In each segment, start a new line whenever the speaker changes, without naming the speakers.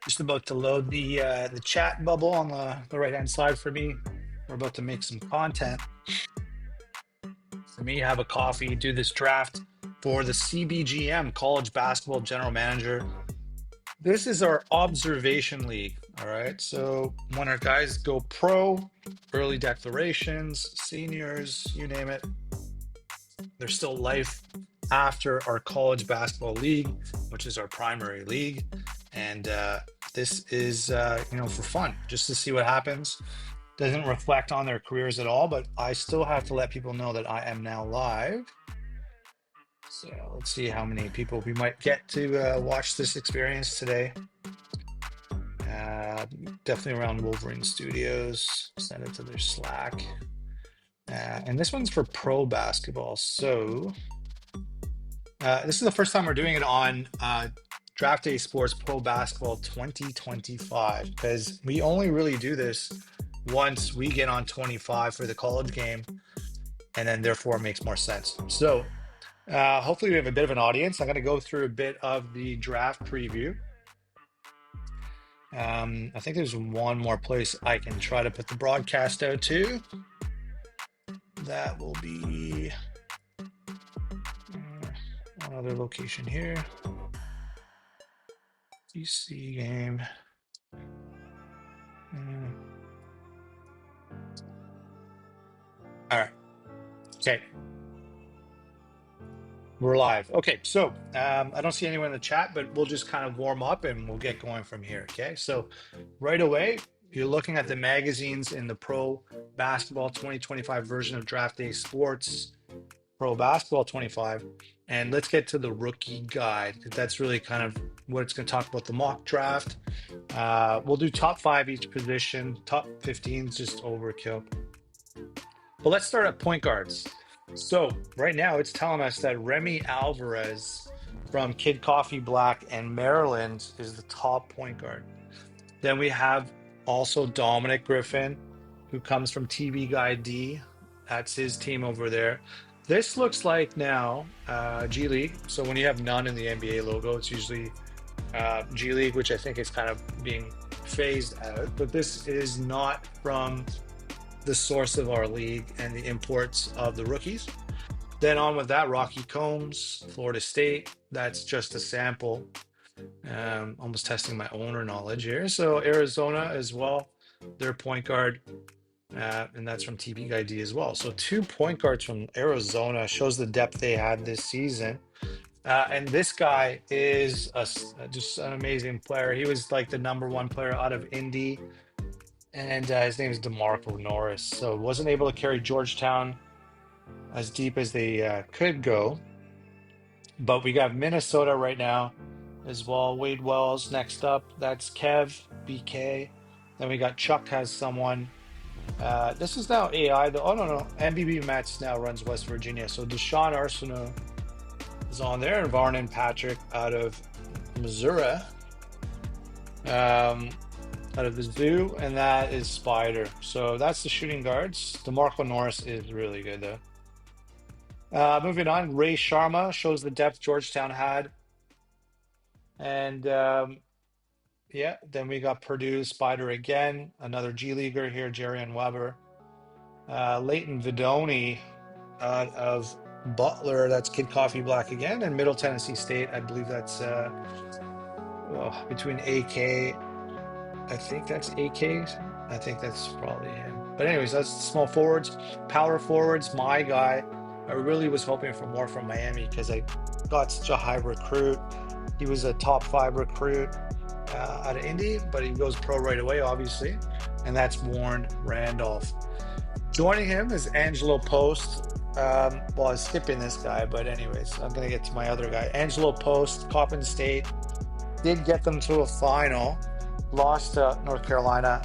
Just about to load the chat bubble on the right hand side for me. We're about to make some content. For me, have a coffee, do this draft for the CBGM, College Basketball General Manager. This is our observation league. All right. So when our guys go pro, early declarations, seniors, you name it, there's still life after our college basketball league, which is our primary league. And this is, for fun, just to see what happens. Doesn't reflect on their careers at all, but I still have to let people know that I am now live. So let's see how many people we might get to watch this experience today. Definitely around Wolverine Studios. Send it to their Slack. And this one's for pro basketball. So this is the first time we're doing it on Draft Day Sports Pro Basketball 2025, because we only really do this once we get on 25 for the college game, and then therefore it makes more sense. So hopefully we have a bit of an audience. I'm going to go through a bit of the draft preview. I think there's one more place I can try to put the broadcast out to. That will be another location here. DC game. All right. Okay. We're live. Okay. So I don't see anyone in the chat, but we'll just kind of warm up and we'll get going from here. Okay. So right away, you're looking at the magazines in the Pro Basketball 2025 version of Draft Day Sports, Pro Basketball 25. And let's get to the rookie guide. That's really kind of what it's going to talk about, the mock draft. We'll do top 5 each position. Top 15 is just overkill. But let's start at point guards. So right now it's telling us that Remy Alvarez from Kid Coffee Black and Maryland is the top point guard. Then we have also Dominic Griffin, who comes from TV Guide D. That's his team over there. This looks like now G League. So when you have none in the NBA logo, it's usually G League, which I think is kind of being phased out. But this is not from the source of our league and the imports of the rookies. Then on with that, Rocky Combs, Florida State. That's just a sample. Almost testing my owner knowledge here. So Arizona as well, their point guard. And that's from TB Guide D as well. So 2 point guards from Arizona shows the depth they had this season. And this guy is just an amazing player. He was like the #1 player out of Indy. And his name is DeMarco Norris. So wasn't able to carry Georgetown as deep as they could go. But we got Minnesota right now as well. Wade Wells next up. That's Kev, BK. Then we got Chuck has someone. This is now AI. Oh, no. MBB Mets now runs West Virginia. So Deshaun Arsenault is on there. And Varnon Patrick out of Missouri. Out of the zoo. And that is Spider. So that's the shooting guards. DeMarco Norris is really good, though. Moving on, Ray Sharma shows the depth Georgetown had. And then we got Purdue, Spider again, another G Leaguer here, Jarian Weber. Leighton Vidoni out of Butler, that's Kid Coffee Black again, and Middle Tennessee State, I believe that's between AK, I think that's AK, I think that's probably him. But anyways, that's small forwards. Power forwards, my guy. I really was hoping for more from Miami because I got such a high recruit. He was a top 5 recruit out of Indy, but he goes pro right away, obviously. And that's Warren Randolph. Joining him is Angelo Post. I was skipping this guy, but anyways, I'm going to get to my other guy. Angelo Post, Coppin State. Did get them to a final. Lost to North Carolina.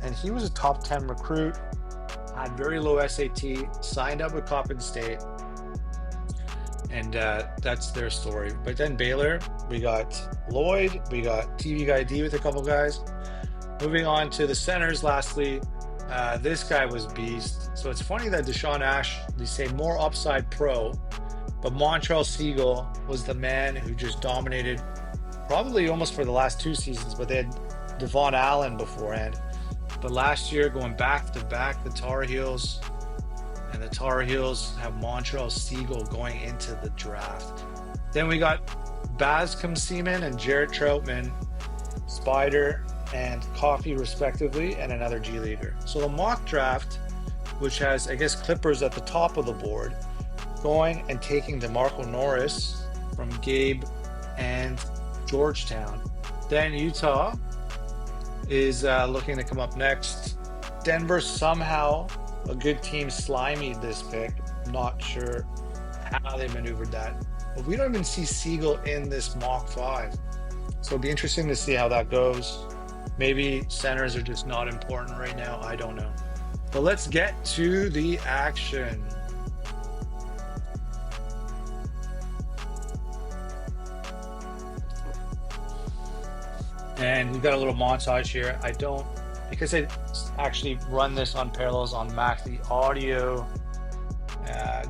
And he was a top 10 recruit. Had very low SAT. Signed up with Coppin State. And that's their story. But then Baylor, we got Lloyd, we got TV Guy D with a couple guys. Moving on to the centers, lastly, this guy was beast. So it's funny that Deshaun Ash, they say more upside pro, but Montrell Siegel was the man who just dominated probably almost for the last 2 seasons, but they had Devon Allen beforehand. But last year, going back to back, the Tar Heels, and the Tar Heels have Montreal Siegel going into the draft. Then we got Bascom Seaman and Jarrett Troutman, Spider and Coffee, respectively, and another G Leaguer. So the mock draft, which has, I guess, Clippers at the top of the board, going and taking DeMarco Norris from Gabe and Georgetown. Then Utah is looking to come up next. Denver somehow, a good team, stymied this pick. Not sure how they maneuvered that. But we don't even see Siegel in this mock 5. So it'll be interesting to see how that goes. Maybe centers are just not important right now. I don't know. But let's get to the action. And we've got a little montage here. I don't, because I actually run this on Parallels on Mac, the audio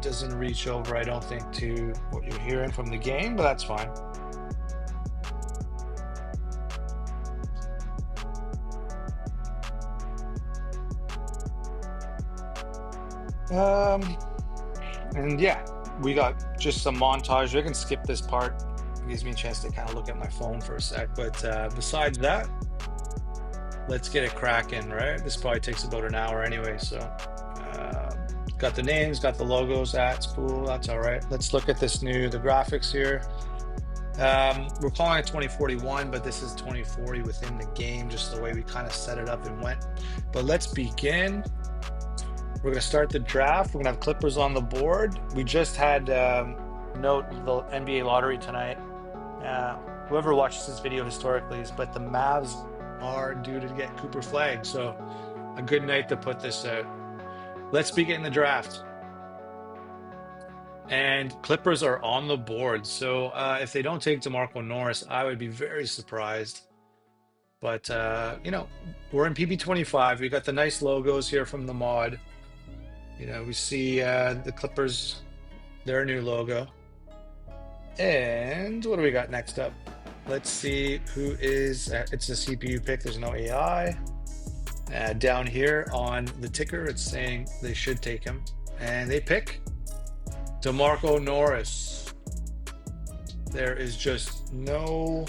doesn't reach over, I don't think, to what you're hearing from the game, but that's fine. And yeah, we got just some montage. We can skip this part. It gives me a chance to kind of look at my phone for a sec. But besides that, let's get it cracking, right? This probably takes about an hour anyway. So got the names, got the logos. That's cool. That's all right. Let's look at the graphics here. We're calling it 2041, but this is 2040 within the game, just the way we kind of set it up and went. But let's begin. We're going to start the draft. We're going to have Clippers on the board. We just had note the NBA lottery tonight. Whoever watches this video historically is, but the Mavs are due to get Cooper Flag. So a good night to put this out. Let's begin the draft. And Clippers are on the board. So if they don't take DeMarco Norris, I would be very surprised. But, you know, we're in PB25. We got the nice logos here from the mod. You know, we see the Clippers, their new logo. And what do we got next up? Let's see who is, it's a CPU pick. There's no AI. Down here on the ticker, it's saying they should take him. And they pick DeMarco Norris. There is just no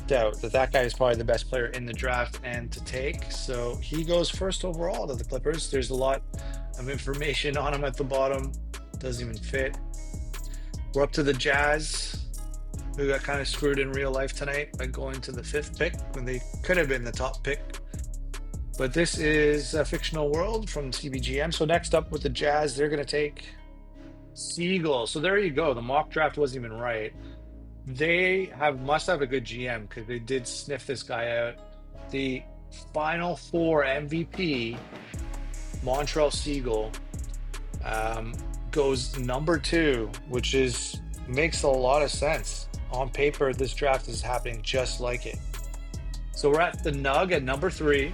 doubt that that guy is probably the best player in the draft and to take. So he goes first overall to the Clippers. There's a lot of information on him at the bottom. Doesn't even fit. We're up to the Jazz, who got kind of screwed in real life tonight by going to the 5th pick when they could have been the top pick. But this is a fictional world from CBGM. So next up with the Jazz, they're going to take Siegel. So there you go. The mock draft wasn't even right. They must have a good GM because they did sniff this guy out. The Final Four MVP, Montreal Siegel, goes number 2, which makes a lot of sense. On paper, this draft is happening just like it. So we're at the Nug at number 3.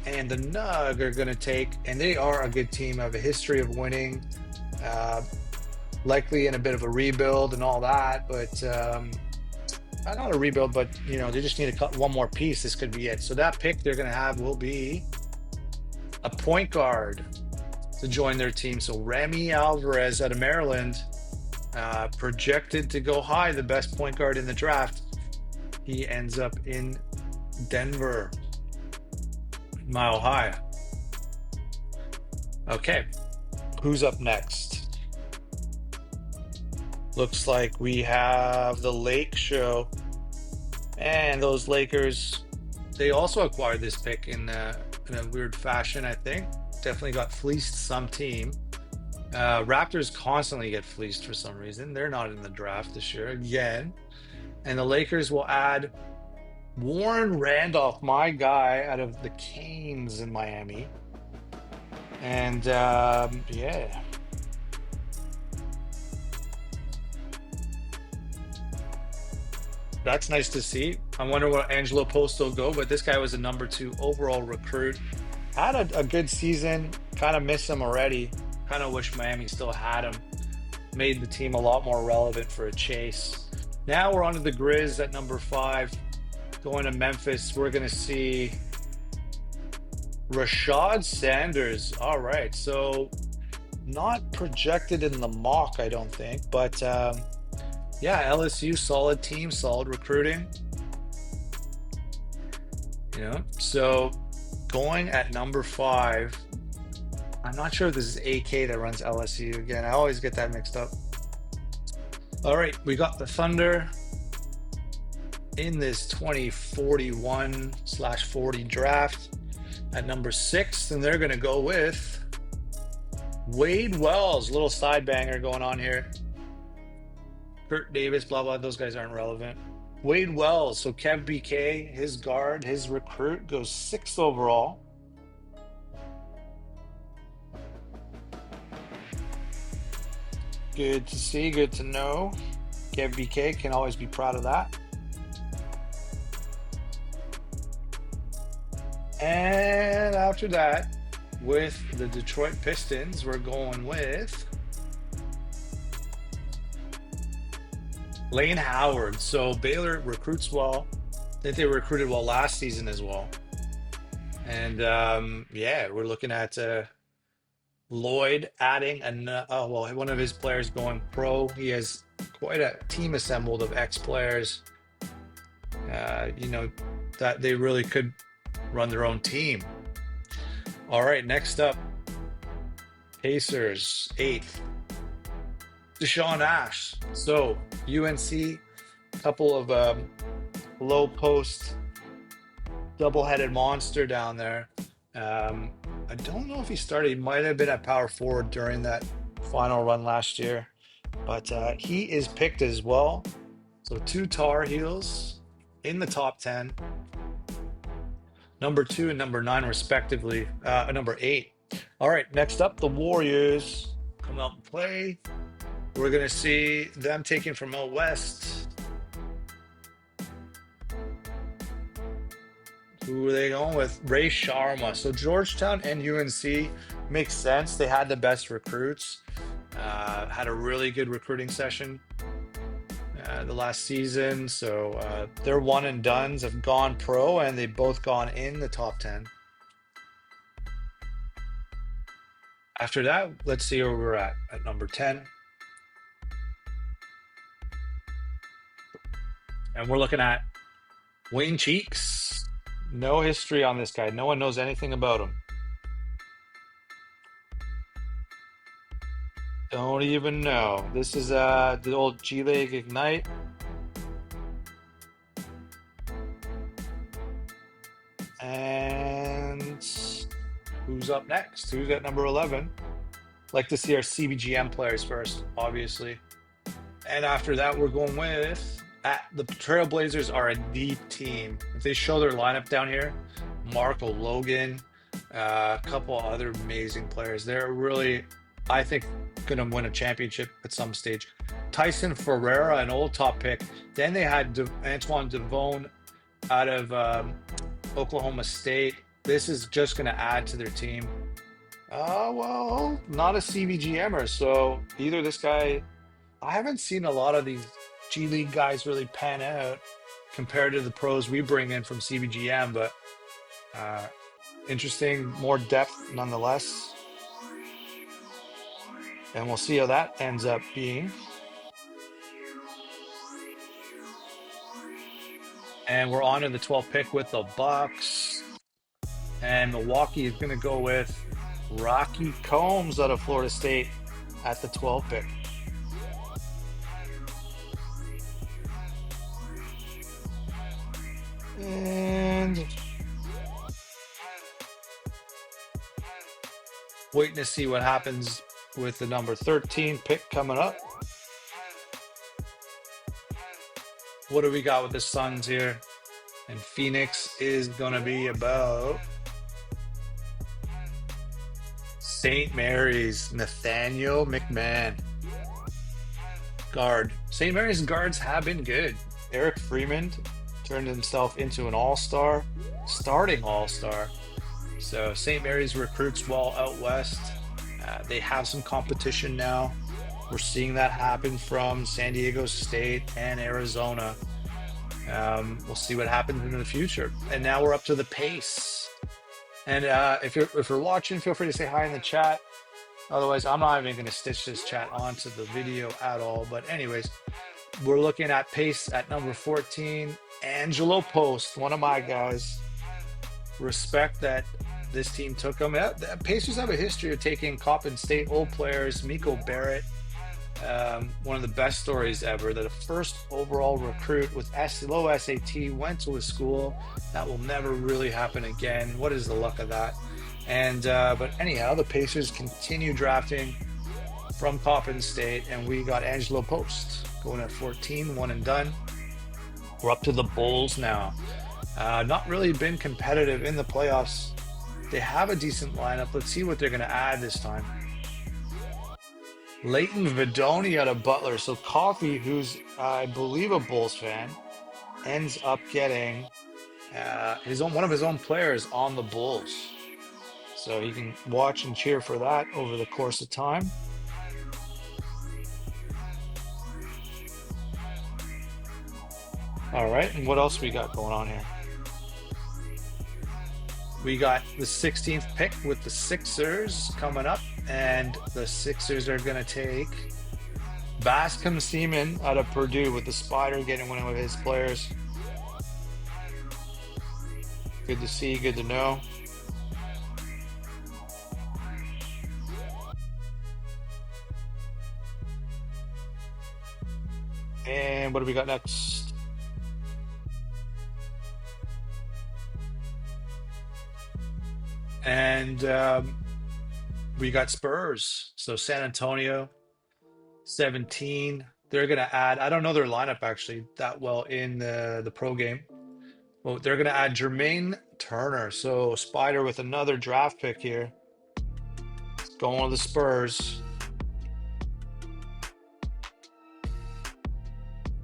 And the Nug are going to take, and they are a good team, have a history of winning, likely in a bit of a rebuild and all that, but not a rebuild, but you know, they just need to cut one more piece. This could be it. So that pick they're going to have will be a point guard to join their team. So Remy Alvarez out of Maryland, projected to go high, the best point guard in the draft. He ends up in Denver. Mile High. Okay, who's up next? Looks like we have the Lake Show, and those Lakers, they also acquired this pick in a weird fashion, I think. Definitely got fleeced some team. Raptors constantly get fleeced for some reason. They're not in the draft this year again. And the Lakers will add Warren Randolph, my guy out of the Canes in Miami. And yeah. That's nice to see. I wonder where Angelo Post will go, but this guy was a number 2 overall recruit. Had a good season. Kind of miss him already. Kind of wish Miami still had him. Made the team a lot more relevant for a chase. Now we're on to the Grizz at number 5. Going to Memphis, we're going to see Rashad Sanders. All right, so not projected in the mock, I don't think, but yeah, LSU, solid team, solid recruiting. So going at number 5. I'm not sure if this is AK that runs LSU. Again, I always get that mixed up. All right, we got the Thunder in this 2041/40 draft at number 6, and they're going to go with Wade Wells. Little side banger going on here. Kurt Davis, blah, blah. Those guys aren't relevant. Wade Wells. So Kev BK, his guard, his recruit, goes 6th overall. Good to see, good to know. Kev BK can always be proud of that. And after that, with the Detroit Pistons, we're going with Lane Howard. So Baylor recruits well. I think they recruited well last season as well. And yeah, we're looking at Lloyd adding one of his players going pro. He has quite a team assembled of ex-players. That they really could run their own team. All right, next up, Pacers, 8th. Deshaun Ash. So UNC, couple of low post, double-headed monster down there. I don't know if he started. He might have been at power forward during that final run last year, but he is picked as well. So 2 Tar Heels in the top 10. Number 2 and number 9, respectively. Number 8. All right, next up, the Warriors come out and play. We're going to see them taken from out west. Who are they going with? Ray Sharma. So Georgetown and UNC makes sense. They had the best recruits. Had a really good recruiting session the last season. So their one and dones have gone pro, and they've both gone in the top 10. After that, let's see where we're at number 10. And we're looking at Wayne Cheeks. No history on this guy. No one knows anything about him. Don't even know. This is the old G-League Ignite. And who's up next? Who's at number 11? Like to see our CBGM players first, obviously. And after that, we're going with the Trailblazers are a deep team. If they show their lineup down here, Marco Logan, a couple other amazing players. They're really, I think, going to win a championship at some stage. Tyson Ferreira, an old top pick. Then they had Antoine Devone out of Oklahoma State. This is just going to add to their team. Well, not a CBGMer. So either this guy, I haven't seen a lot of these G League guys really pan out compared to the pros we bring in from CBGM, but interesting, more depth nonetheless. And we'll see how that ends up being. And we're on to the 12th pick with the Bucks. And Milwaukee is going to go with Rocky Combs out of Florida State at the 12th pick. And waiting to see what happens with the number 13 pick coming up. What do we got with the Suns here? And Phoenix is going to be about St. Mary's, Nathaniel McMahon. Guard. St. Mary's guards have been good. Eric Freeman turned himself into an all-star, starting all-star. So St. Mary's recruits well out west. They have some competition now. We're seeing that happen from San Diego State and Arizona. We'll see what happens in the future. And now we're up to the pace. And if you're watching, feel free to say hi in the chat. Otherwise, I'm not even going to stitch this chat onto the video at all. But anyways, we're looking at pace at number 14. Angelo Post, one of my guys. Respect that this team took him. The Pacers have a history of taking Coppin State old players. Miko Barrett, one of the best stories ever, that a first overall recruit with low SAT went to a school. That will never really happen again. What is the luck of that? And but anyhow, the Pacers continue drafting from Coppin State, and we got Angelo Post going at 14, one and done. We're up to the Bulls now. Not really been competitive in the playoffs. They have a decent lineup. Let's see what they're going to add this time. Leighton Vidoni out of Butler. So Coffee, who's I believe a Bulls fan, ends up getting one of his own players on the Bulls. So you can watch and cheer for that over the course of time. All right, and what else we got going on here? We got the 16th pick with the Sixers coming up, and the Sixers are going to take Bascom Seaman out of Purdue, with the Spider getting one of his players. Good to see, good to know. And what do we got next? And we got Spurs. So San Antonio, 17. They're going to add, I don't know their lineup actually that well in the pro game. Well, they're going to add Jermaine Turner. So Spider with another draft pick here. Going to the Spurs.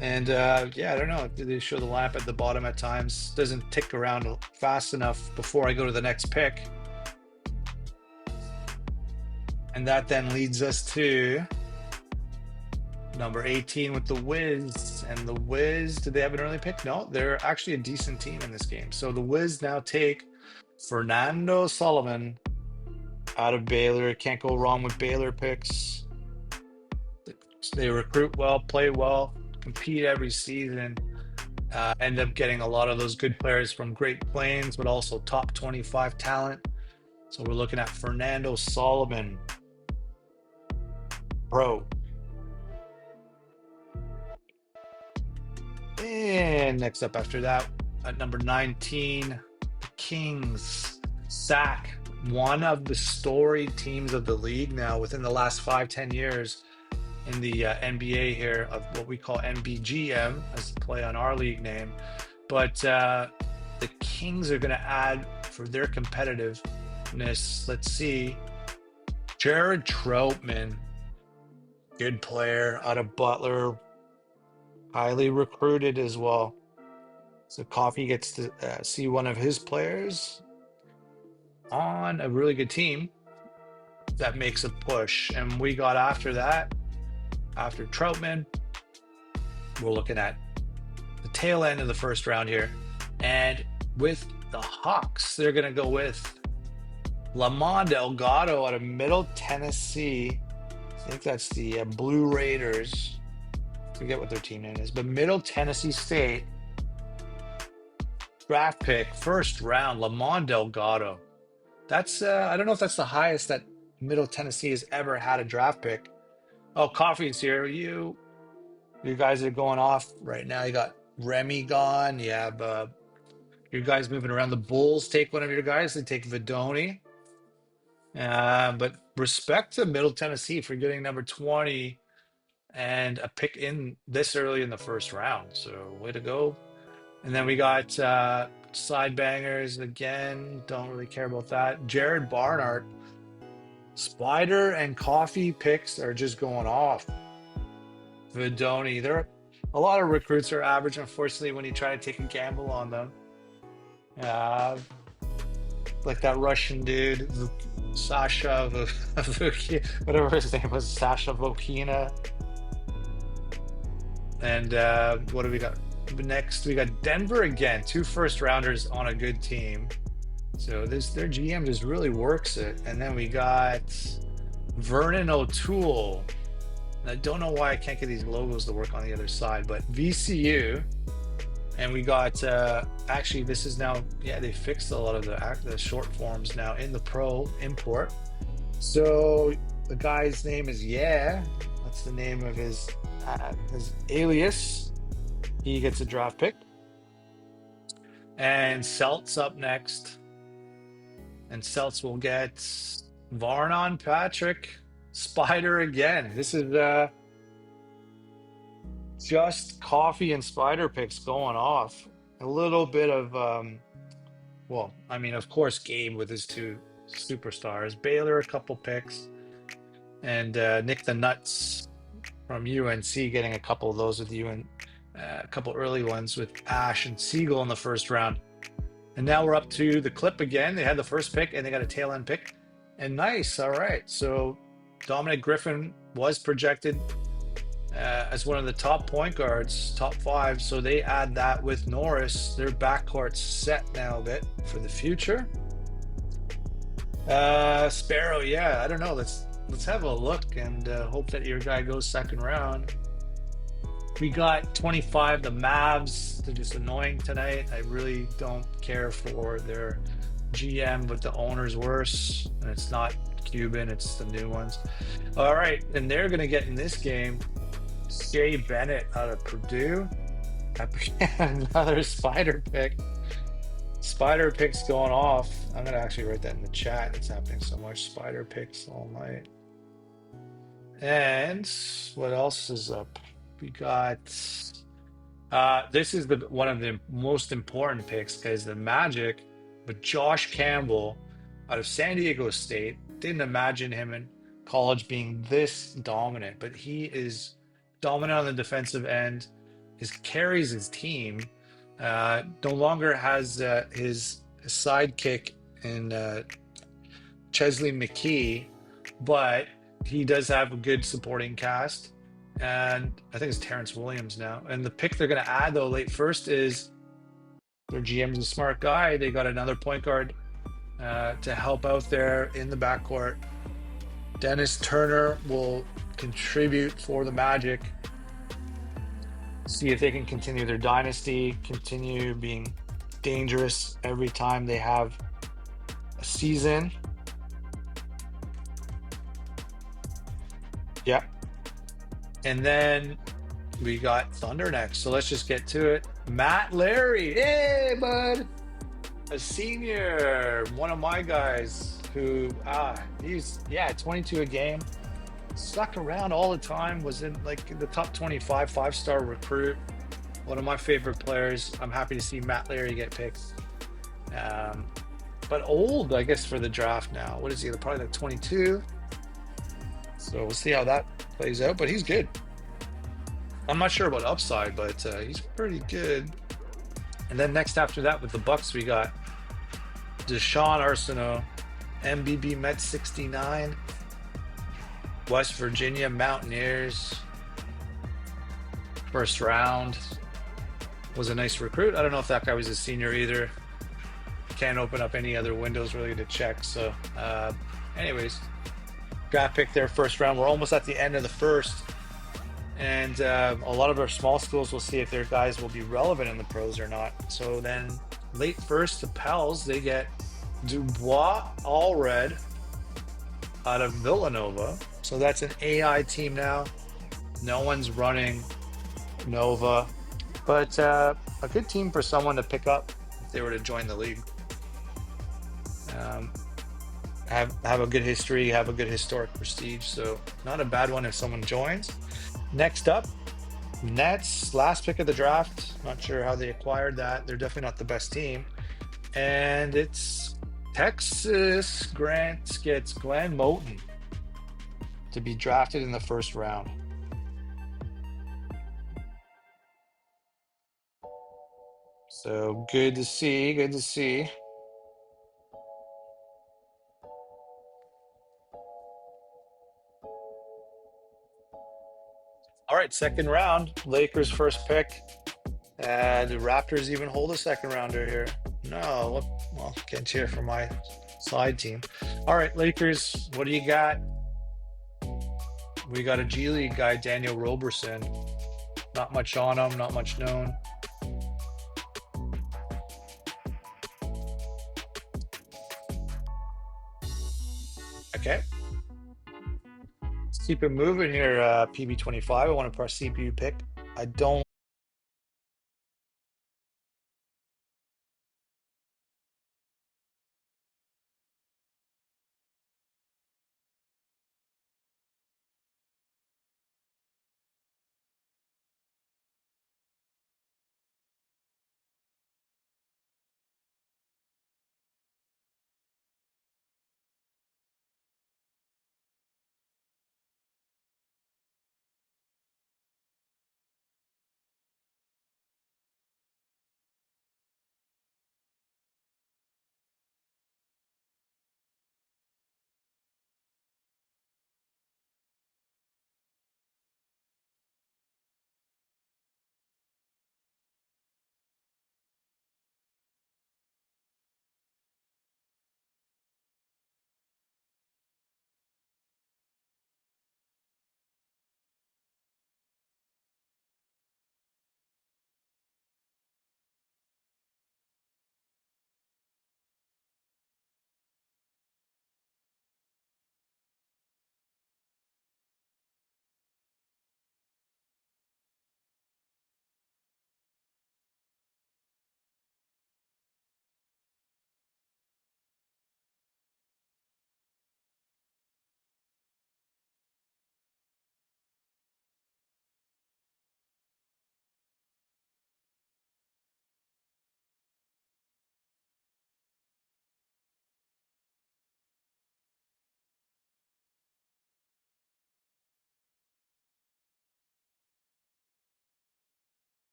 And yeah, I don't know. They show the lineup at the bottom at times. Doesn't tick around fast enough before I go to the next pick. And that then leads us to number 18 with the Wiz. And the Wiz, did they have an early pick? No, they're actually a decent team in this game. So the Wiz now take Fernando Sullivan out of Baylor. Can't go wrong with Baylor picks. They recruit well, play well, compete every season. End up getting a lot of those good players from Great Plains, but also top 25 talent. So we're looking at Fernando Sullivan, pro. And next up after that, at number 19, the Kings. Sack, one of the storied teams of the league now within the last 5-10 years in the NBA here, of what we call NBGM as the play on our league name. But the Kings are going to add for their competitiveness. Let's see. Jared Troutman, good player out of Butler, highly recruited as well. So Coffee gets to see one of his players on a really good team that makes a push. And we got after that, after Troutman, we're looking at the tail end of the first round here. And with the Hawks, they're going to go with Lamond Delgado out of Middle Tennessee. I think that's the Blue Raiders. I forget what their team name is, but Middle Tennessee State. Draft pick, first round, Lamond Delgado. That's I don't know if that's the highest that Middle Tennessee has ever had a draft pick. Oh, Coffee's here. You guys are going off right now. You got Remy gone. You have your guys moving around. The Bulls take one of your guys. They take Vidoni. But respect to Middle Tennessee for getting number 20 and a pick in this early in the first round. So way to go. And then we got side bangers again. Don't really care about that. Jared Barnard. Spider and Coffee picks are just going off. Vidoni. A lot of recruits are average, unfortunately, when you try to take a gamble on them. Like that Russian dude, Sasha, whatever his name was, Sasha Vokina. And what do we got next? We got Denver again, 2 first rounders on a good team. So their GM just really works it. And then we got Vernon O'Toole. And I don't know why I can't get these logos to work on the other side, but VCU. And we got actually this is now, yeah, they fixed a lot of the short forms now in the pro import. So the guy's name is that's the name of his alias. He gets a draft pick. And Celts up next. And Celts will get Varnon Patrick, Spider again. This is just coffee and Spider picks going off. A little bit of well, I mean, of course, Gabe with his 2 superstars. Baylor, a couple picks. And Nick the Nuts from UNC getting a couple of those with you, and a couple early ones with Ash and Siegel in the first round. And now we're up to the Clip again. They had the first pick and they got a tail end pick. And nice. All right. So Dominic Griffin was projected as one of the top point guards, top 5. So they add that with Norris. Their backcourt's set now a bit for the future. Sparrow, yeah, I don't know. Let's have a look and hope that your guy goes second round. We got 25, the Mavs. They're just annoying tonight. I really don't care for their GM, but the owner's worse. And it's not Cuban, it's the new ones. All right, and they're going to get in this game Shea Bennett out of Purdue. Another Spider pick. Spider picks going off. I'm going to actually write that in the chat. It's happening so much. Spider picks all night. And what else is up? We got this is one of the most important picks because the Magic, but Josh Campbell out of San Diego State. Didn't imagine him in college being this dominant, but he is dominant on the defensive end. Carries his team. No longer has his sidekick in Chesley McKee, but he does have a good supporting cast. And I think it's Terrence Williams now. And the pick they're going to add, though, late first is their GM's a smart guy. They got another point guard to help out there in the backcourt. Dennis Turner will contribute for the Magic. See if they can continue their dynasty, continue being dangerous every time they have a season. Yeah. And then we got Thunder next. So let's just get to it. Matt Larry. Hey, bud. A senior. One of my guys who, he's, 22 a game. Stuck around all the time. Was in like the top 25, 5-star recruit. One of my favorite players. I'm happy to see Matt Larry get picked. But old, I guess, for the draft now. What is he? Probably like 22. So we'll see how that plays out. But he's good. I'm not sure about upside, but he's pretty good. And then next after that with the Bucks, we got Deshaun Arsenault, MBB Met 69, West Virginia Mountaineers, first round. Was a nice recruit. I don't know if that guy was a senior either. Can't open up any other windows really to check. So anyways, draft pick there first round. We're almost at the end of the first. And a lot of our small schools will see if their guys will be relevant in the pros or not. So then late first, the Pels, they get Dubois Allred out of Villanova. So that's an AI team now. No one's running Nova. But a good team for someone to pick up if they were to join the league. Have a good history, have a good historic prestige. So not a bad one if someone joins. Next up, Nets, last pick of the draft. Not sure how they acquired that. They're definitely not the best team. And it's Texas. Grant gets Glenn Moten to be drafted in the first round. So good to see, good to see. All right, second round. Lakers first pick. The Raptors even hold a second rounder here. No, well, can't cheer for my side team. All right, Lakers, what do you got? We got a G League guy, Daniel Roberson. Not much on him, not much known. Okay, let's keep it moving here. PB25. I want to press CPU pick. I don't.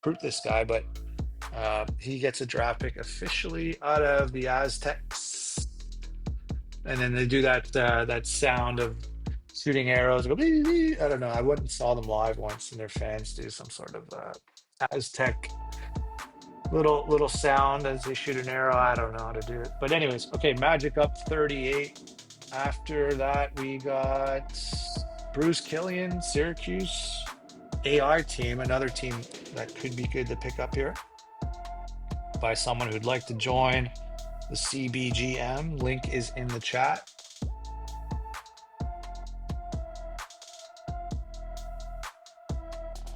Recruit this guy, but he gets a draft pick officially out of the Aztecs, and then they do that sound of shooting arrows. Go, "Bee, bee." I don't know. I went and saw them live once, and their fans do some sort of Aztec little sound as they shoot an arrow. I don't know how to do it, but anyways, okay. Magic up 38. After that, we got Bruce Killian, Syracuse AI team, another team that could be good to pick up here by someone who'd like to join the CBGM. Link is in the chat.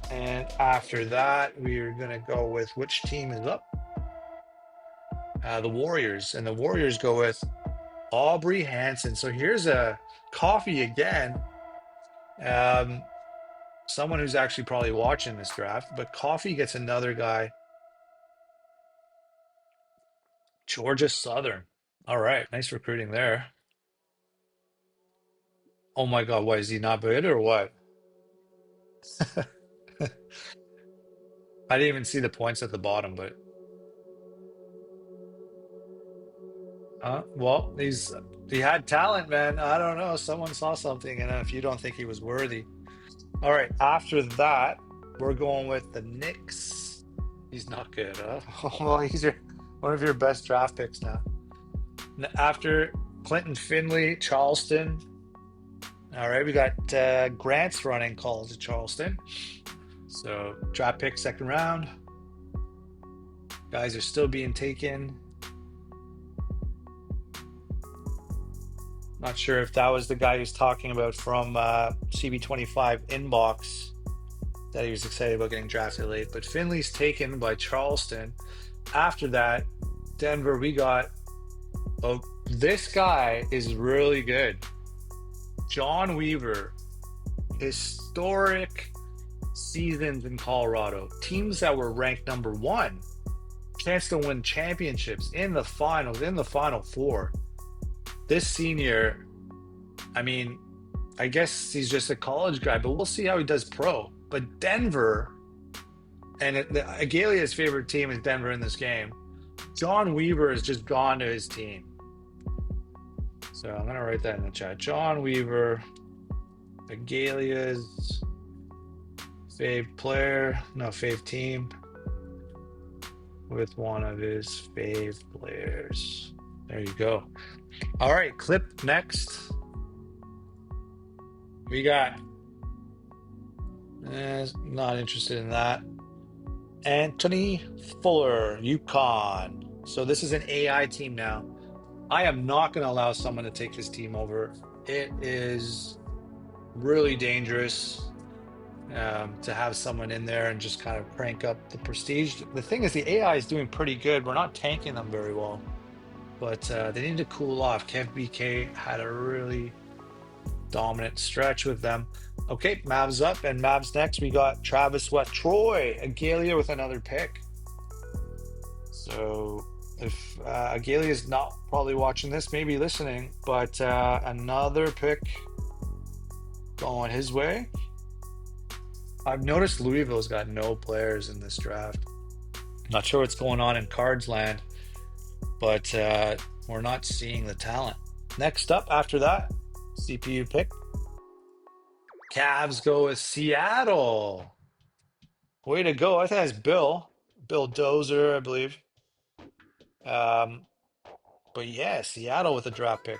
And after that, we're going to go with which team is up? The Warriors. And the Warriors go with Aubrey Hanson. So here's a coffee again. Someone who's actually probably watching this draft, but Coffee gets another guy, Georgia Southern. All right, nice recruiting there. Oh my God, what is he not good or what? I didn't even see the points at the bottom, but Well, he had talent, man. I don't know. Someone saw something, and if you don't think he was worthy. All right. After that, we're going with the Knicks. He's not good, huh? Well, he's one of your best draft picks now. After Clinton Finley, Charleston. All right, we got Grant's running calls at Charleston. So draft pick, second round. Guys are still being taken. Not sure if that was the guy who's talking about from CB25 inbox that he was excited about getting drafted late. But Finley's taken by Charleston. After that, Denver, we got, oh, this guy is really good. John Weaver, historic seasons in Colorado. Teams that were ranked number one, chance to win championships in the finals, in the Final Four. This senior, I mean, I guess he's just a college guy, but we'll see how he does pro. But Denver, and Agalia's favorite team is Denver in this game. John Weaver has just gone to his team. So I'm going to write that in the chat. John Weaver, Agalia's fave player, no, fave team, with one of his fave players. There you go. All right, clip next. We got, not interested in that. Anthony Fuller, UConn. So this is an AI team now. I am not going to allow someone to take this team over. It is really dangerous to have someone in there and just kind of crank up the prestige. The thing is, the AI is doing pretty good. We're not tanking them very well, but they need to cool off. Kev BK had a really dominant stretch with them. Okay, Mavs up, and Mavs next. We got Travis West, Troy, Agalia with another pick. So if Agalia is not probably watching this, maybe listening, but another pick going his way. I've noticed Louisville's got no players in this draft. Not sure what's going on in Cards land, but we're not seeing the talent. Next up, after that, CPU pick. Cavs go with Seattle. Way to go. I think that's Bill Dozer, I believe. But yeah, Seattle with a draft pick.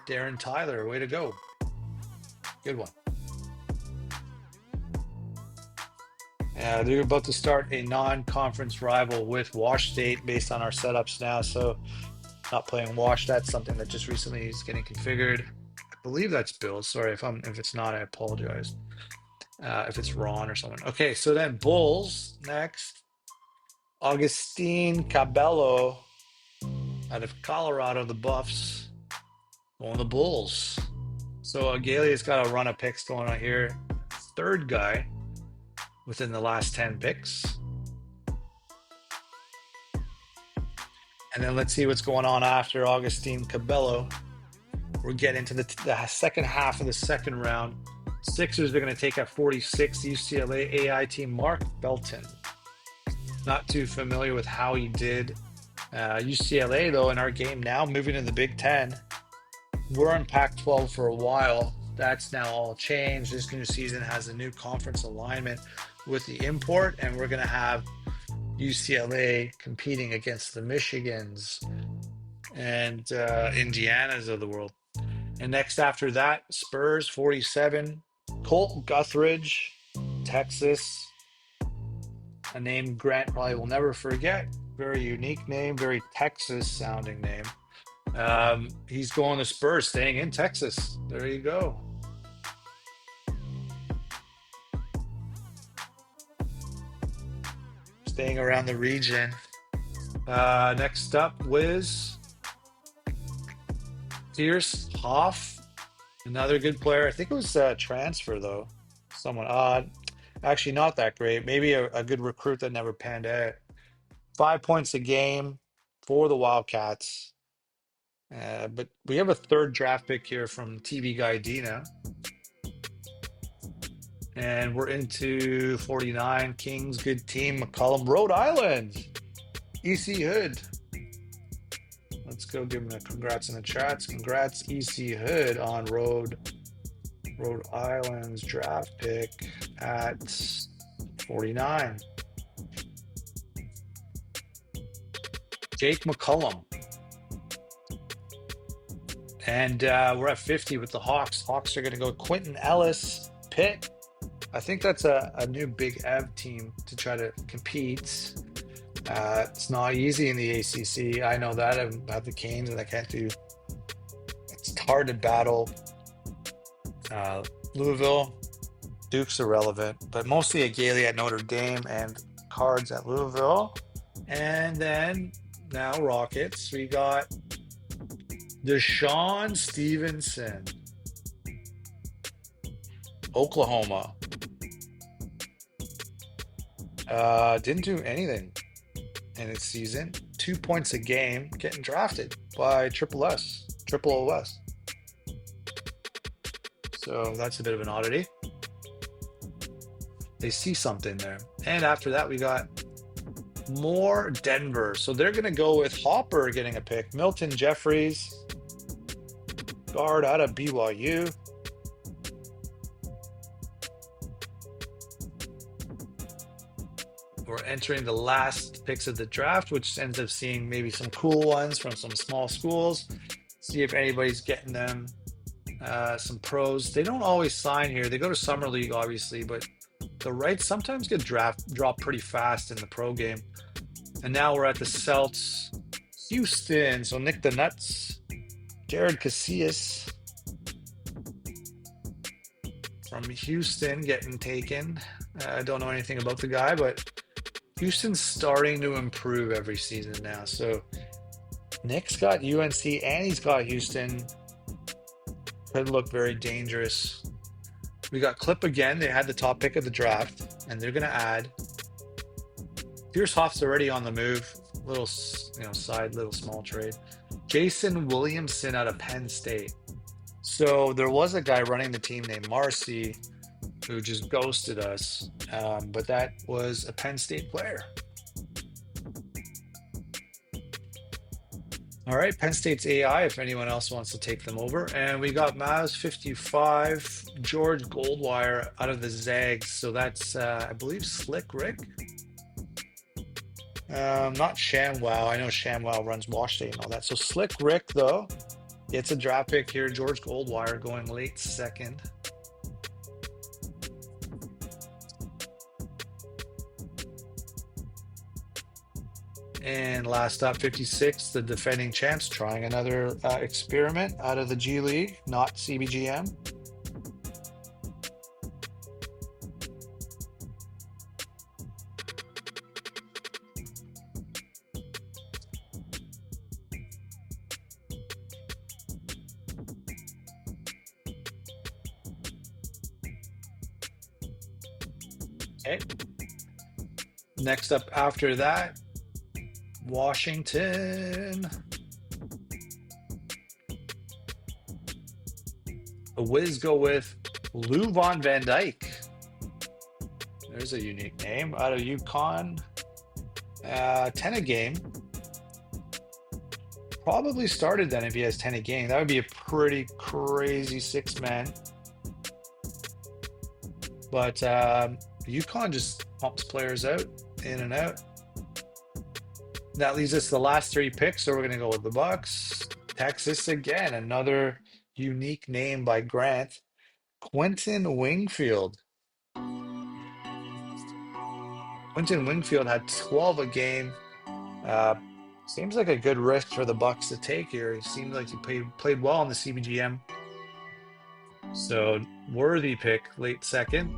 Darren Tyler, way to go. Good one. They're about to start a non-conference rival with Wash State based on our setups now. So not playing Wash, that's something that just recently is getting configured. I believe that's Bill. Sorry if it's not, I apologize. If it's Ron or someone. Okay, so then Bulls next. Augustine Cabello out of Colorado, the Buffs, going the Bulls. So Agalia's got a run of picks going on here. Third guy within the last 10 picks. And then let's see what's going on after Augustine Cabello. We're getting to the second half of the second round. Sixers are going to take at 46, UCLA AI team Mark Belton. Not too familiar with how he did. UCLA, though, in our game now, moving to the Big Ten. We're in Pac-12 for a while. That's now all changed. This new season has a new conference alignment with the import, and we're going to have UCLA competing against the Michigans and Indianas of the world. And next after that, Spurs 47, Colt Guthridge, Texas, a name Grant probably will never forget. Very unique name, very Texas sounding name. He's going to Spurs, staying in Texas. There you go. Staying around the region. Next up, Wiz. Pierce Hoff, another good player. I think it was a transfer, though. Someone odd. Actually, not that great. Maybe a good recruit that never panned out. 5 points a game for the Wildcats. But we have a third draft pick here from TV Guy Dina. And we're into 49. Kings, good team. McCollum, Rhode Island. EC Hood. Let's go give him a congrats in the chats. Congrats, EC Hood on Rhode Island's draft pick at 49. Jake McCullum. And we're at 50 with the Hawks. Hawks are going to go Quentin Ellis, Pitt. I think that's a new Big Ev team to try to compete. It's not easy in the ACC. I know that. I've had the Canes and I can't do. It's hard to battle. Louisville, Duke's irrelevant, but mostly a Gailey at Notre Dame and Cards at Louisville. And then now Rockets. We got Deshaun Stevenson, Oklahoma. Didn't do anything in its season. 2 points a game, getting drafted by Triple OS. So that's a bit of an oddity. They see something there. And after that, we got more Denver. So they're going to go with Hopper getting a pick. Milton Jeffries, guard out of BYU. We're entering the last picks of the draft, which ends up seeing maybe some cool ones from some small schools. See if anybody's getting them. Some pros. They don't always sign here. They go to Summer League, obviously, but the rights sometimes get dropped pretty fast in the pro game. And now we're at the Celts. Houston. So Nick the Nuts. Jared Casillas from Houston getting taken. I don't know anything about the guy, but Houston's starting to improve every season now. So Nick's got UNC and he's got Houston. Could look very dangerous. We got Clip again. They had the top pick of the draft, and they're going to add. Pierce Hoff's already on the move. Little, little small trade. Jason Williamson out of Penn State. So there was a guy running the team named Marcy who just ghosted us, but that was a Penn State player. All right, Penn State's AI, if anyone else wants to take them over. And we got Mavs 55, George Goldwire out of the Zags. So that's, I believe, Slick Rick. Not ShamWow. I know ShamWow runs Wash State and all that. So Slick Rick, though, it's a draft pick here. George Goldwire going late second. And last up, 56, the defending champs trying another experiment out of the G League, not CBGM. Okay. Next up after that, Washington. The Wiz go with Lou Von Van Dyke. There's a unique name out of UConn. 10 a game. Probably started then if he has 10 a game. That would be a pretty crazy six-man. But UConn just pumps players out, in and out. That leaves us the last three picks, so we're going to go with the Bucks. Texas again, another unique name by Grant. Quentin Wingfield. Quentin Wingfield had 12 a game. Seems like a good risk for the Bucks to take here. He seemed like he played well in the CBGM. So worthy pick, late second.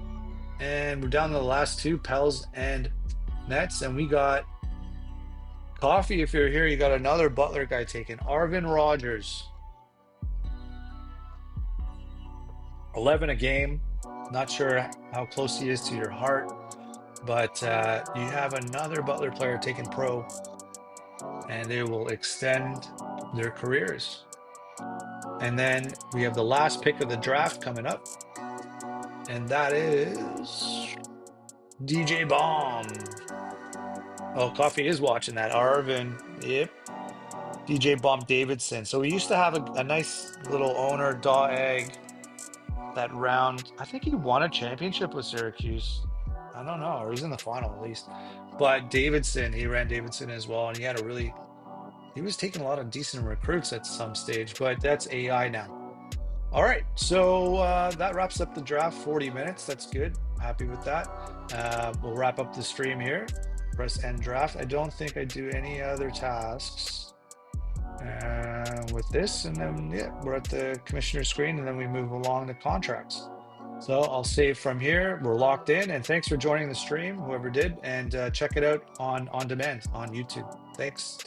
And we're down to the last two, Pels and Nets, and we got Coffee. If you're here, you got another Butler guy taken. Arvin Rogers. 11 a game. Not sure how close he is to your heart, but you have another Butler player taken pro, and they will extend their careers. And then we have the last pick of the draft coming up, and that is DJ Bomb. Oh, Coffee is watching that. Arvin, yep. DJ Bump Davidson. So we used to have a nice little owner, Daw Egg, that round. I think he won a championship with Syracuse. I don't know, or he's in the final at least. But Davidson, he ran Davidson as well, and he was taking a lot of decent recruits at some stage, but that's AI now. All right, so that wraps up the draft. 40 minutes. That's good. Happy with that. We'll wrap up the stream here. Press end draft. I don't think I do any other tasks with this, and then yeah, we're at the commissioner screen, and then we move along to contracts. So I'll save from here. We're locked in, and thanks for joining the stream, whoever did, and check it out on demand on YouTube. Thanks.